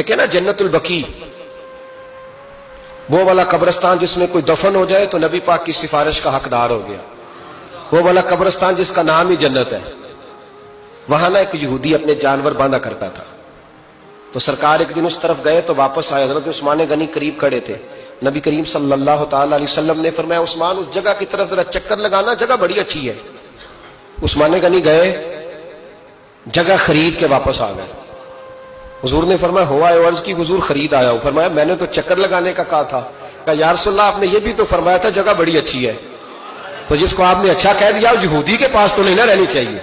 دیکھیں نا جنت البقیع، وہ والا قبرستان جس میں کوئی دفن ہو جائے تو نبی پاک کی سفارش کا حقدار ہو گیا، وہ والا قبرستان جس کا نام ہی جنت ہے۔ وہاں نا ایک یہودی اپنے جانور باندھا کرتا تھا، تو سرکار ایک دن اس طرف گئے تو واپس آئے، حضرت عثمان غنی قریب کھڑے تھے، نبی کریم صلی اللہ تعالی علیہ وسلم نے فرمایا عثمان اس جگہ کی طرف ذرا چکر لگانا، جگہ بڑی اچھی ہے۔ عثمان غنی گئے، جگہ خرید کے واپس آ گئے۔ حضور نے فرمایا ہوا ہے؟ عرض کی حضور خرید آیا ہوں۔ فرمایا میں نے تو چکر لگانے کا کہا تھا۔ کہا یا رسول اللہ آپ نے یہ بھی تو فرمایا تھا جگہ بڑی اچھی ہے، تو جس کو آپ نے اچھا کہہ دیا یہودی کے پاس تو نہیں نہ رہنی چاہیے،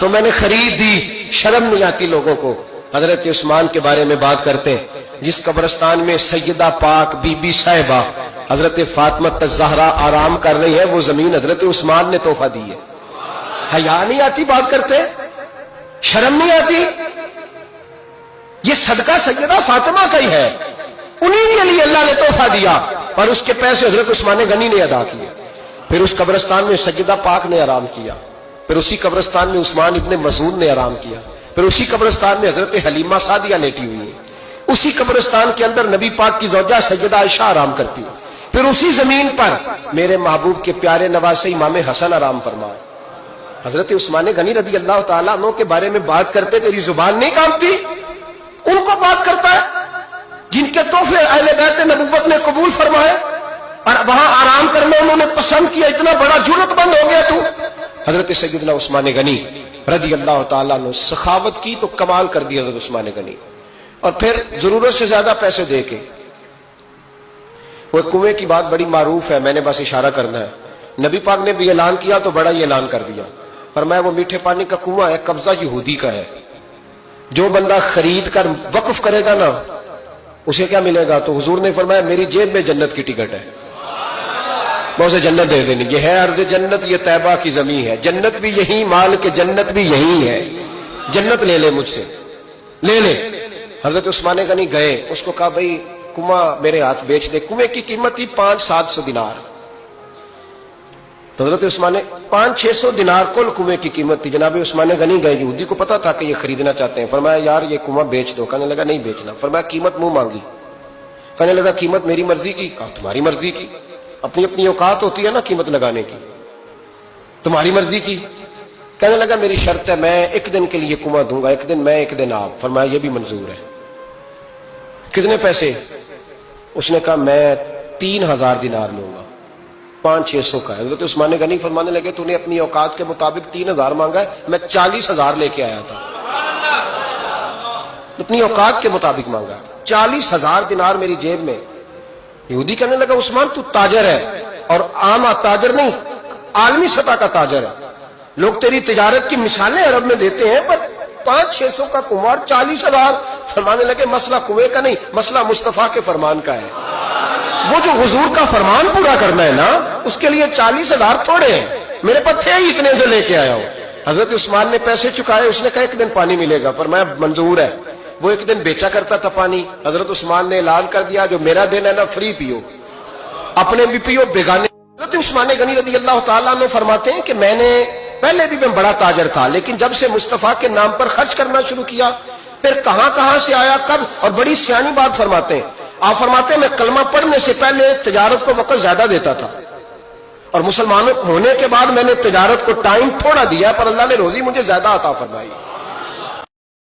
تو میں نے خرید دی۔ شرم نہیں آتی لوگوں کو حضرت عثمان کے بارے میں بات کرتے ہیں، جس قبرستان میں سیدہ پاک بی بی صاحبہ حضرت فاطمہ الزہرا آرام کر رہی ہے، وہ زمین حضرت عثمان نے تحفہ دی ہے۔ حیا نہیں آتی بات کرتے؟ شرم نہیں آتی؟ یہ صدقہ سیدہ فاطمہ کا ہی ہے، انہی کے لیے اللہ نے تحفہ دیا، اور اس کے پیسے حضرت عثمان غنی نے ادا کیے۔ پھر اس قبرستان میں سیدہ پاک نے آرام کیا، پھر اسی قبرستان میں عثمان ابن مظعون نے آرام کیا، پھر اسی قبرستان میں حضرت حلیمہ سعدیہ لیٹی ہوئی ہے، اسی قبرستان کے اندر نبی پاک کی زوجہ سیدہ عائشہ آرام کرتی ہے، پھر اسی زمین پر میرے محبوب کے پیارے نواسے امام حسن آرام فرمائے۔ حضرت عثمان غنی رضی اللہ تعالیٰ عنہ کے بارے میں بات کرتے تیری زبان نہیں کانپتی؟ ان کو بات کرتا ہے جن کے تحفے اہل بیت نبوت نے قبول فرمائے اور وہاں آرام کرنا انہوں نے پسند کیا، اتنا بڑا جرت بند ہو گیا تو۔ حضرت سیدنا عثمان غنی رضی اللہ تعالیٰ نے سخاوت کی تو کمال کر دیا حضرت عثمان غنی، اور پھر ضرورت سے زیادہ پیسے دے کے۔ وہ کنویں کی بات بڑی معروف ہے، میں نے بس اشارہ کرنا ہے، نبی پاک نے بھی اعلان کیا تو بڑا ہی اعلان کر دیا، فرمایا وہ میٹھے پانی کا کنواں ہے، قبضہ یہودی کا ہے، جو بندہ خرید کر وقف کرے گا نا اسے کیا ملے گا؟ تو حضور نے فرمایا میری جیب میں جنت کی ٹکٹ ہے، میں اسے جنت دے دینی، یہ ہے عرض جنت، یہ طیبہ کی زمین ہے، جنت بھی یہی، مال کے جنت بھی یہی ہے، جنت لے لے مجھ سے، لے لے۔ حضرت عثمان غنی گئے، اس کو کہا بھائی کنواں میرے ہاتھ بیچ دے۔ کنویں کی قیمت تھی 500-700 دینار، تو حضرت عثمان 500-600 دینار کل کنویں کی قیمت تھی۔ جناب عثمان غنی گئے، یہودی کو پتا تھا کہ یہ خریدنا چاہتے ہیں، فرمایا یار یہ کنواں بیچ دو۔ کہنے لگا نہیں بیچنا۔ فرمایا قیمت منہ مانگی، کہنے لگا قیمت میری مرضی کی۔ کہا تمہاری مرضی کی، اپنی اپنی اوقات ہوتی ہے نا قیمت لگانے کی، تمہاری مرضی کی۔ کہنے لگا میری شرط ہے میں ایک دن کے لیے کنواں دوں گا، ایک دن میں ایک دن آپ۔ فرمایا یہ بھی منظور ہے۔ کتنے پیسے؟ اس نے کہا میں 3000 دینار لوں گا، 500-600 کا ہے۔ حضرت عثمان غنی فرمانے لگے تو نے اپنی اوقات کے مطابق 3000 مانگا ہے، میں 40,000 لے کے آیا تھا، اپنی اوقات کے مطابق مانگا، 40,000 دینار میری جیب میں۔ یہودی کہنے لگا عثمان تو تاجر ہے، اور عام تاجر نہیں، عالمی سطح کا تاجر ہے، لوگ تیری تجارت کی مثالیں عرب میں دیتے ہیں، پر 500-600 کا کنواں 40,000۔ فرمانے لگے مسئلہ کنویں کا نہیں، مسئلہ مصطفیٰ کے فرمان کا ہے، وہ جو حضور کا فرمان پورا کرنا ہے نا اس کے لیے 40,000 تھوڑے ہیں، میرے پاس تھے ہی اتنے جو لے کے آیا ہوں۔ حضرت عثمان نے پیسے چکائے، اس نے کہا ایک دن پانی ملے گا۔ فرمایا منظور ہے۔ وہ ایک دن بیچا کرتا تھا پانی، حضرت عثمان نے اعلان کر دیا جو میرا دن ہے نا فری پیو، اپنے بھی پیو بیگانے۔ حضرت عثمان غنی رضی اللہ تعالیٰ عنہ فرماتے ہیں کہ میں نے پہلے بھی میں بڑا تاجر تھا، لیکن جب سے مصطفیٰ کے نام پر خرچ کرنا شروع کیا، پھر کہاں کہاں سے آیا کب، اور بڑی سیانی بات فرماتے ہیں، آپ فرماتے ہیں میں کلمہ پڑھنے سے پہلے تجارت کو وقت زیادہ دیتا تھا، اور مسلمان ہونے کے بعد میں نے تجارت کو ٹائم تھوڑا دیا، پر اللہ نے روزی مجھے زیادہ عطا فرمائی۔